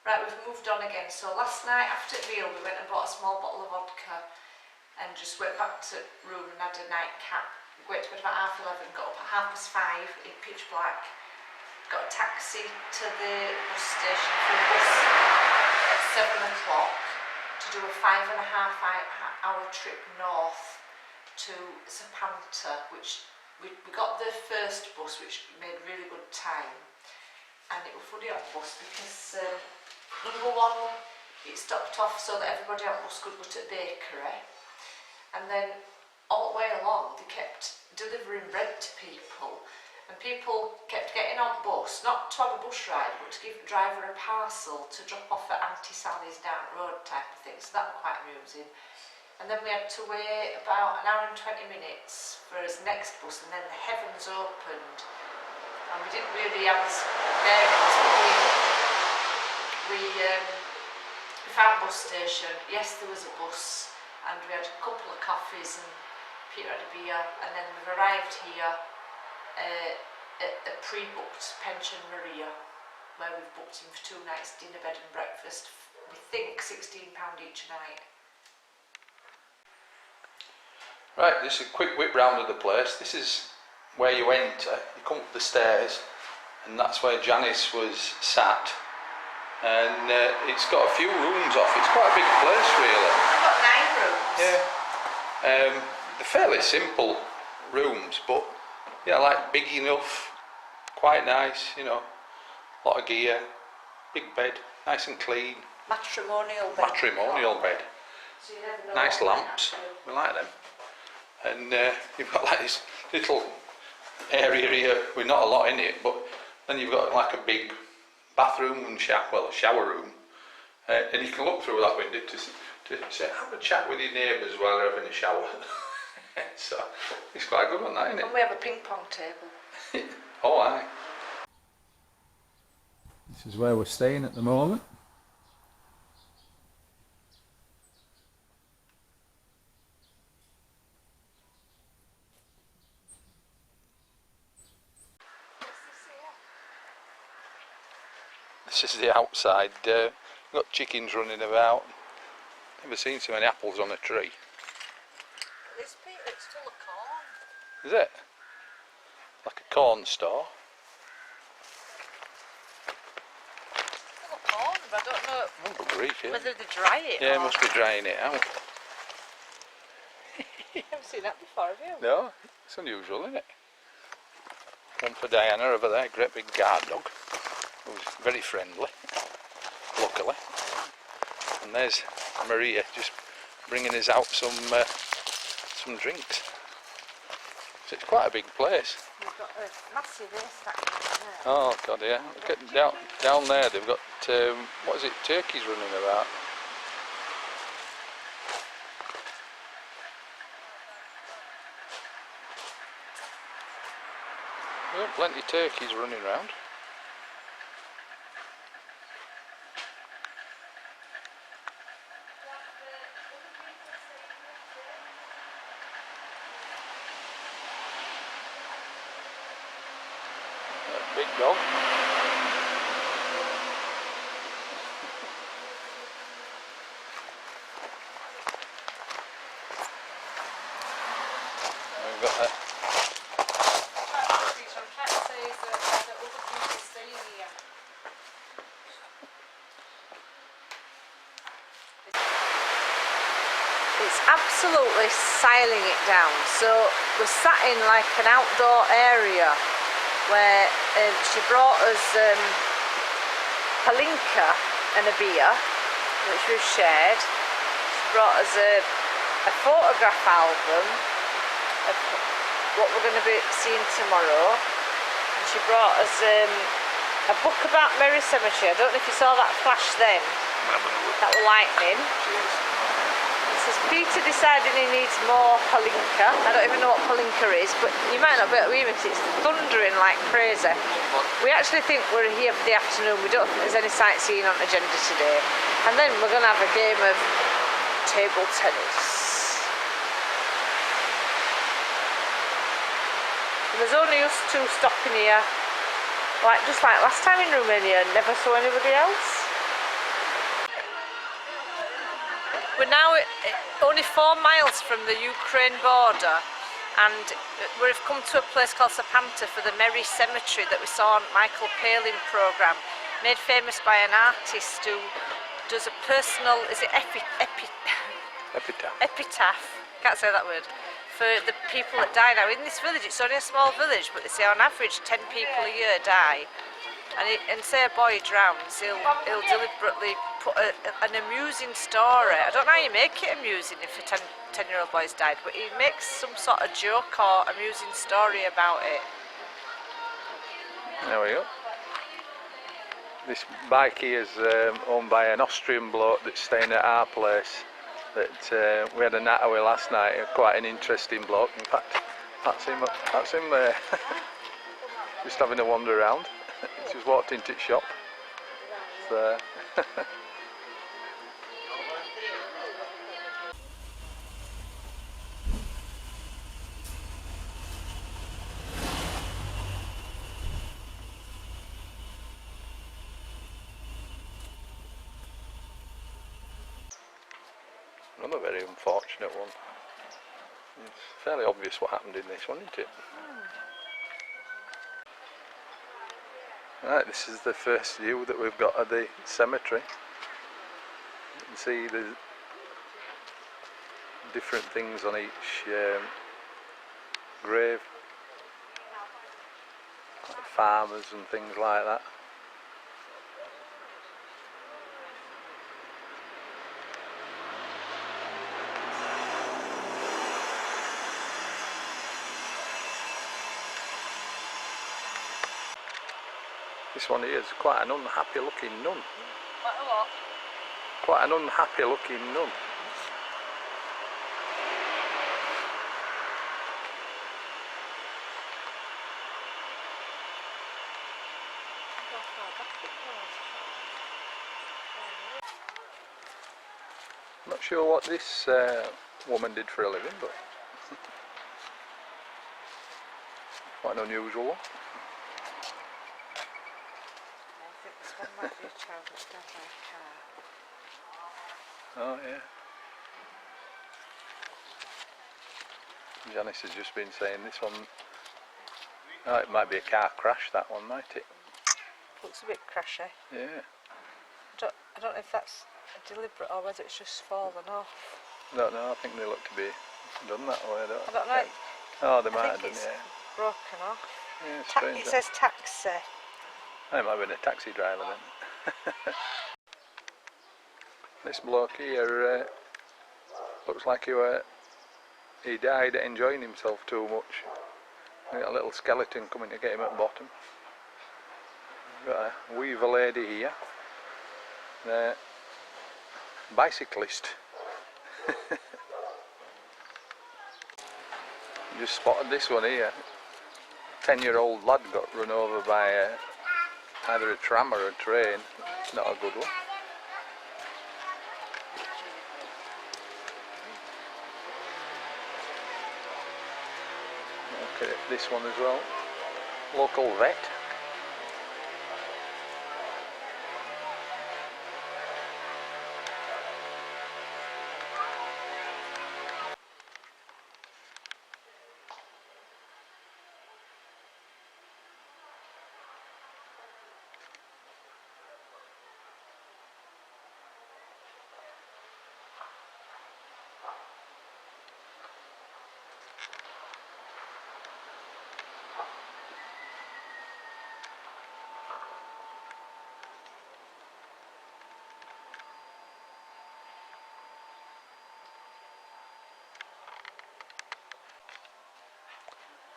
Right, we've moved on again. So last night after the meal we went and bought a small bottle of vodka and just went back to the room and had a nightcap. We went to bed about 11:30, got up at 5:30 in pitch black, got a taxi to the bus station for a bus at 7 o'clock to do a 5.5 hour trip north to Săpânţa, which we got the first bus, which made really good time. And it was funny on the bus because number one, it stopped off so that everybody on the bus could go to the bakery, and then all the way along they kept delivering bread to people, and people kept getting on the bus, not to have a bus ride, but to give the driver a parcel to drop off at Auntie Sally's down the road type of thing, so that was quite amusing. And then we had to wait about an hour and 20 minutes for his next bus, and then the heavens opened. And we didn't really have his bearings, but we found a bus station. Yes, there was a bus, and we had a couple of coffees, and Peter had a beer, and then we've arrived here at a pre-booked Pension Maria, where we've booked him for 2 nights, dinner, bed and breakfast. We think £16 each night. Right, this is a quick whip round of the place. This is where you enter, you come up the stairs, and that's where Janice was sat, and it's got a few rooms off. It's quite a big place really. I've got 9 rooms. Yeah, they're fairly simple rooms, but yeah, like big enough, quite nice, you know, a lot of gear, big bed, nice and clean. Matrimonial bed. Matrimonial bed. So you never know Nice what lamps, we like them. And you've got like this little area here with not a lot in it, but then you've got like a big bathroom and a shower room, and you can look through that window to say, have a chat with your neighbours while they're having a shower. So it's quite a good one, that, isn't it? And we have a ping pong table. Oh, aye. This is where we're staying at the moment. This is the outside. Got chickens running about. Never seen so many apples on a tree. This bit, it's full of corn. Is it? Like a corn store. Full of corn, but I don't know Oh, grief, yeah. whether they dry it Yeah, or... must be drying it out. You haven't seen that before, have you? No, it's unusual, isn't it? One for Diana over there, great big guard dog, who's very friendly, luckily. And there's Maria just bringing us out some drinks. So it's quite a big place. We've got a massive haystack there. Oh God, yeah. Look at down there. They've got what is it? Turkeys running about. Well, plenty of turkeys running around. Big dog. We've got It's absolutely siling it down. So we're sat in like an outdoor area where she brought us palinka and a beer, which we've shared. She brought us a photograph album of what we're going to be seeing tomorrow, and she brought us a book about Merry Cemetery. I don't know if you saw that flash then. That was lightning. It says Peter deciding he needs more palinka. I don't even know what palinka is, but you might not be able to hear it. It's thundering like crazy. We actually think we're here for the afternoon. We don't think there's any sightseeing on agenda today. And then we're going to have a game of table tennis. And there's only us two stopping here, just like last time in Romania, and never saw anybody else. We're now only 4 miles from the Ukraine border, and we've come to a place called Sapanta for the Merry Cemetery that we saw on Michael Palin programme, made famous by an artist who does a personal, is it epitaph, can't say that word, for the people that die now. In this village, it's only a small village, but they say on average 10 people a year die. And say a boy drowns, he'll deliberately put an amusing story. I don't know how you make it amusing if a 10-year-old boy's died, but he makes some sort of joke or amusing story about it. There we go. This bike here is owned by an Austrian bloke that's staying at our place that we had a natter with last night. Quite an interesting bloke. In fact, that's him there. Just having a wander around. Just walked into the shop. So another very unfortunate one. It's fairly obvious what happened in this one, isn't it? Right, this is the first view that we've got of the cemetery. You can see there's different things on each grave, like farmers and things like that. This one here is quite an unhappy looking nun. What a what? Quite an unhappy looking nun. Not sure what this woman did for a living, but quite an unusual one. Might be a child that's died by a car. Oh yeah. Janice has just been saying this one. Oh, it might be a car crash. That one, might it? Looks a bit crashy. Yeah. I don't know if that's deliberate or whether it's just fallen off. No, I think they look to be done that way. I don't know. Oh, they might I have think done, it's yeah. broken off. Yeah, strange. It says taxi. I might have been a taxi driver then. This bloke here looks like he died enjoying himself too much. We got a little skeleton coming to get him at the bottom. We've got a weaver lady here. Bicyclist. Just spotted this one here. 10-year-old lad got run over by either a tram or a train. Not a good one. Look at this one as well. Local vet.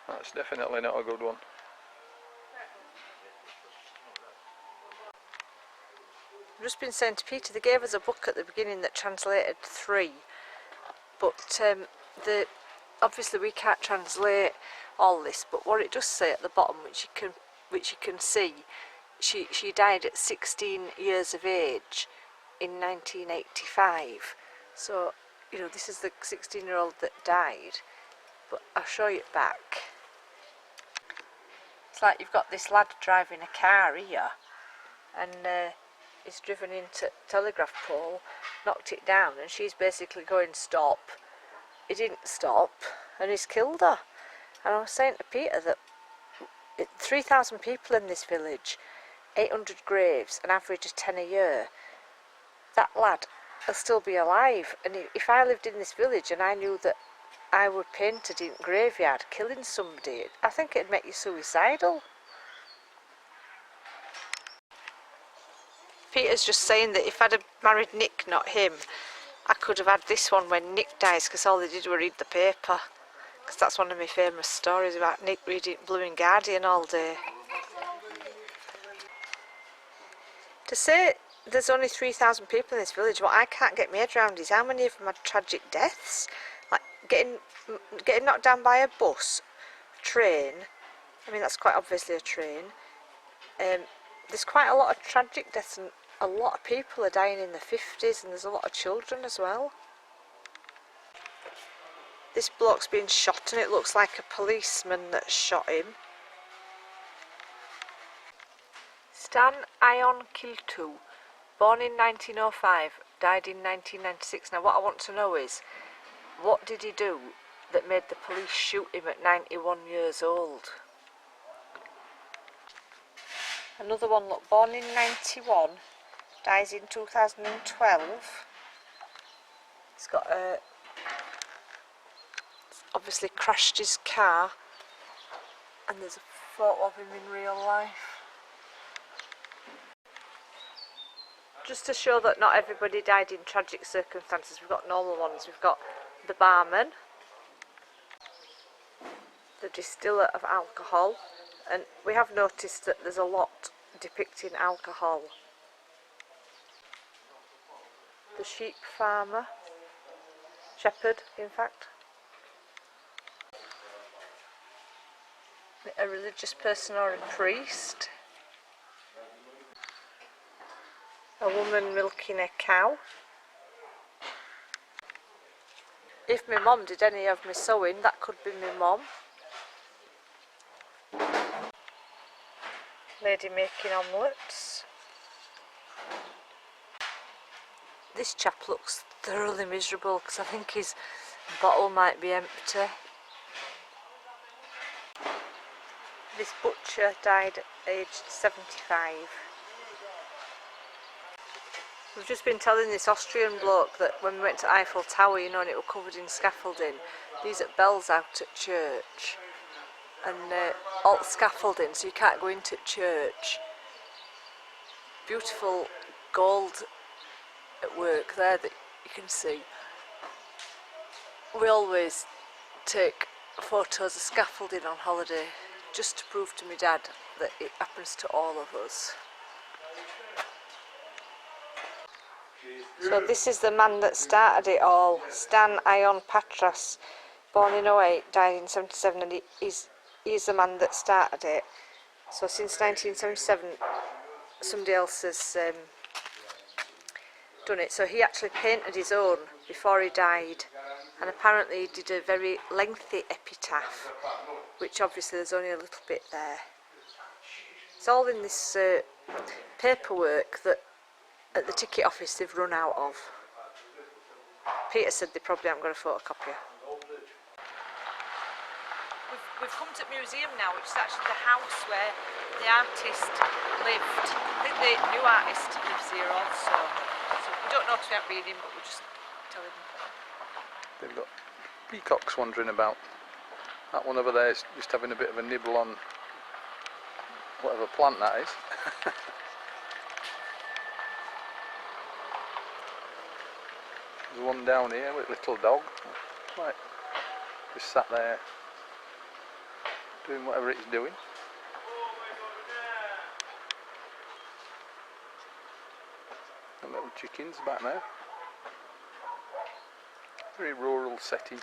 That's definitely not a good one. I've just been saying to Peter, they gave us a book at the beginning that translated 3, but obviously we can't translate all this, but what it does say at the bottom, which you can see, she died at 16 years of age in 1985. So, you know, this is the 16-year-old that died, but I'll show you it back. It's like you've got this lad driving a car here, and he's driven into telegraph pole, knocked it down, and she's basically going, stop. He didn't stop, and he's killed her. And I was saying to Peter that 3,000 people in this village, 800 graves, an average of 10 a year. That lad will still be alive. And if I lived in this village and I knew that I were painted in graveyard killing somebody, I think it'd make you suicidal. Peter's just saying that if I'd have married Nick, not him, I could have had this one when Nick dies, because all they did was read the paper. Because that's one of my famous stories about Nick reading Blue and Guardian all day. To say there's only 3,000 people in this village, what I can't get my head around is how many of them had tragic deaths. Like getting knocked down by a bus, train. I mean, that's quite obviously a train. There's quite a lot of tragic deaths, and a lot of people are dying in the 50s, and there's a lot of children as well. This bloke's been shot, and it looks like a policeman that shot him. Stan Ion Kiltu, born in 1905, died in 1996. Now what I want to know is, what did he do that made the police shoot him at 91 years old? Another one, look, born in 91, dies in 2012. He's got obviously crashed his car, and there's a photo of him in real life. Just to show that not everybody died in tragic circumstances, we've got normal ones. We've got the barman, the distiller of alcohol, and we have noticed that there's a lot depicting alcohol. The sheep farmer, shepherd in fact. A religious person or a priest. A woman milking a cow. If my mum did any of my sewing, that could be my mum. Lady making omelettes. This chap looks thoroughly miserable because I think his bottle might be empty. This butcher died at aged 75. We've just been telling this Austrian bloke that when we went to Eiffel Tower, you know, and it was covered in scaffolding, these are bells out at church, and all scaffolding, so you can't go into church. Beautiful gold at work there that you can see. We always take photos of scaffolding on holiday, just to prove to my dad that it happens to all of us. So this is the man that started it all, Stan Ion Patras, born in 08, died in 77, and he's the man that started it. So since 1977 somebody else has done it. So he actually painted his own before he died, and apparently he did a very lengthy epitaph, which obviously there's only a little bit there. It's all in this paperwork that at the ticket office they've run out of. Peter said they probably haven't got a photocopy. We've come to the museum now, which is actually the house where the artist lived. I think the new artist lives here also. So we don't know if we haven't been in, but we're just telling them. They've got peacocks wandering about. That one over there is just having a bit of a nibble on whatever plant that is. There's one down here with a little dog. Right, just sat there doing whatever it's doing. And little chickens back there. Very rural setting.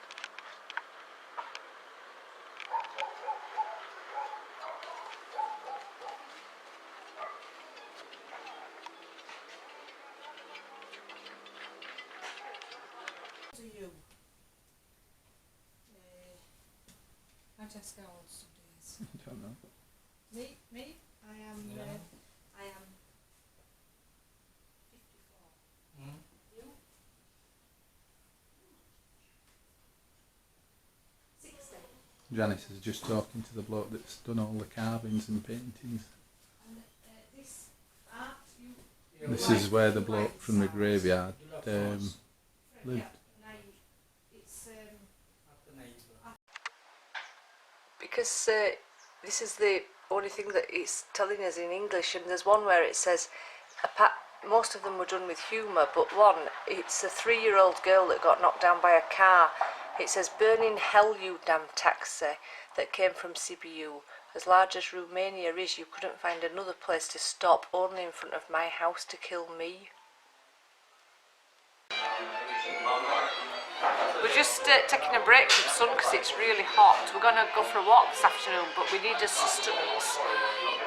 I just go on Sundays. I don't know. Me? I am. Yeah. I am Janice is just talking to the bloke that's done all the carvings and paintings. This is where the bloke from the graveyard lived. Because this is the only thing that it's telling us in English, and there's one where it says, most of them were done with humour, but one, it's a 3-year-old girl that got knocked down by a car. It says, "Burning hell, you damn taxi," that came from Sibiu. As large as Romania is, you couldn't find another place to stop, only in front of my house to kill me. We're just taking a break from the sun because it's really hot. We're going to go for a walk this afternoon, but we need assistance.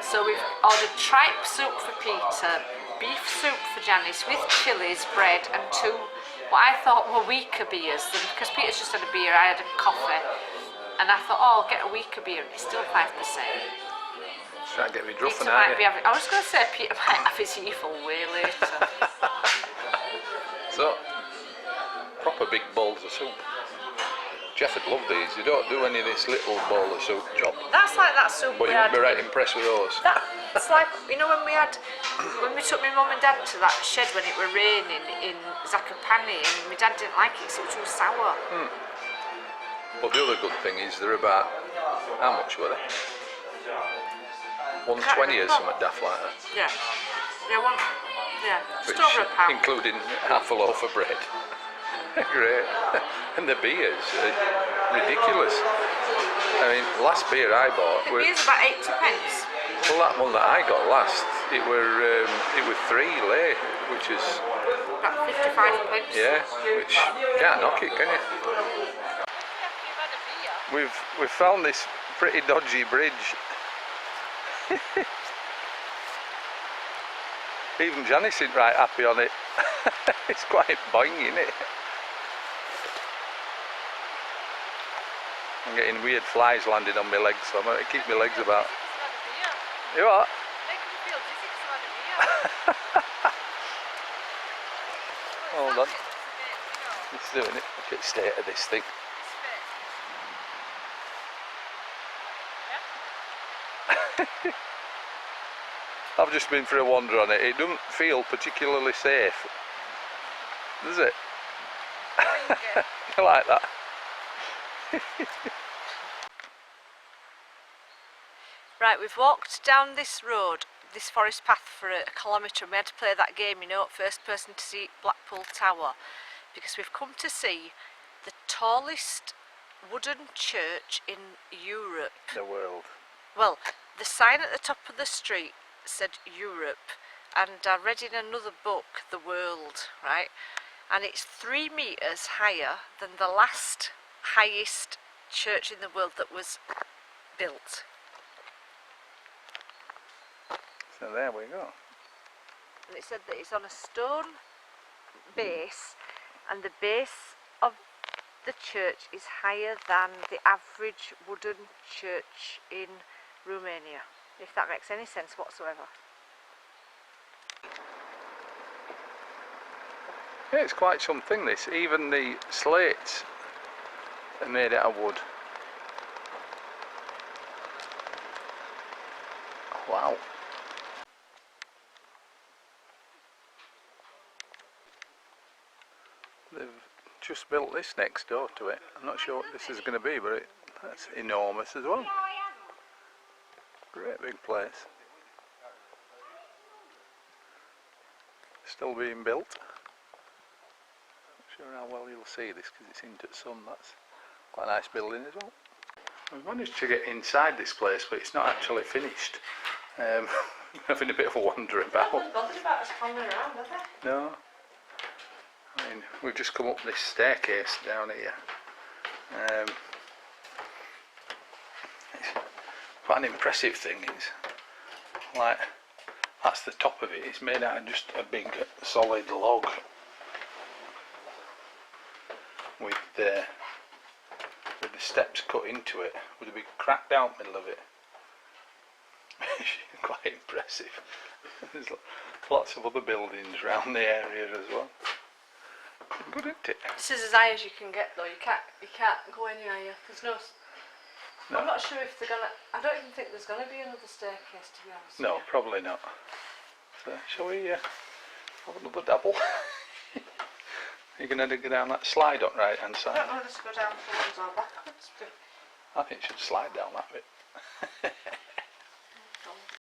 So we've ordered tripe soup for Peter, beef soup for Janice with chilies, bread and 2 what I thought were weaker beers. Because Peter's just had a beer, I had a coffee. And I thought, oh, I'll get a weaker beer, and it's still 5%. Try and get me druffing out. I was going to say Peter might have his evil way later. So, proper big bowls of soup. Jeff would love these. You don't do any of this little bowl of soup job. That's like that soup but we had. But you'd be right impressed with those. That's like, you know, when we took my mum and dad to that shed when it were raining in Zakopane, and my dad didn't like it, so it was too sour. But the other good thing is they're about, how much were they? 120 or something daft like that. Yeah. Just Which, over £1. including half a loaf of bread. Great. And the beers are ridiculous. I mean, last beer I bought... The beer's about 80p. Well, that one that I got last, it was 3 lei, which is... About 55p. Yeah, which, can't knock it, can you? We've found this pretty dodgy bridge. Even Janice isn't right happy on it. It's quite boing, isn't it? I'm getting weird flies landing on my legs, so I'm going to keep my legs about. You what? Making me feel dizzy because I've had a beer. Hold on. It's doing it. Look at the state of this thing. I've just been for a wander on it. It doesn't feel particularly safe, does it? I like that. Right, we've walked down this road, this forest path for a kilometre, and we had to play that game, you know, first person to see Blackpool Tower, because we've come to see the tallest wooden church in Europe. The world. Well, the sign at the top of the street said Europe, and I read in another book, The World, right? And it's 3 metres higher than the last highest church in the world that was built. So there we go. And it said that it's on a stone base, and the base of the church is higher than the average wooden church in Romania, if that makes any sense whatsoever. Yeah, it's quite something this. Even the slates are made out of wood. Wow. They've just built this next door to it. I'm not sure what this is going to be, but that's enormous as well. Great big place. Still being built. Not sure how well you'll see this because it's into the sun. That's quite a nice building as well. We've managed to get inside this place, but it's not actually finished. Having a bit of a wander about. No one's bothered about us coming around, have they? No. I mean, we've just come up this staircase down here. It's quite an impressive thing. It's like, that's the top of it. It's made out of just a big solid log with the steps cut into it with a big crack down the middle of it. Quite impressive. There's lots of other buildings around the area as well. Good, isn't it? This is as high as you can get though. You can't go any higher. There's no No. I'm not sure if they're gonna. I don't even think there's gonna be another staircase, to be honest. No, with you. probably not. So, shall we have another dabble? You're going to go down that slide on right hand I side? don't know whether to go down forwards or backwards. I think it should slide down that bit.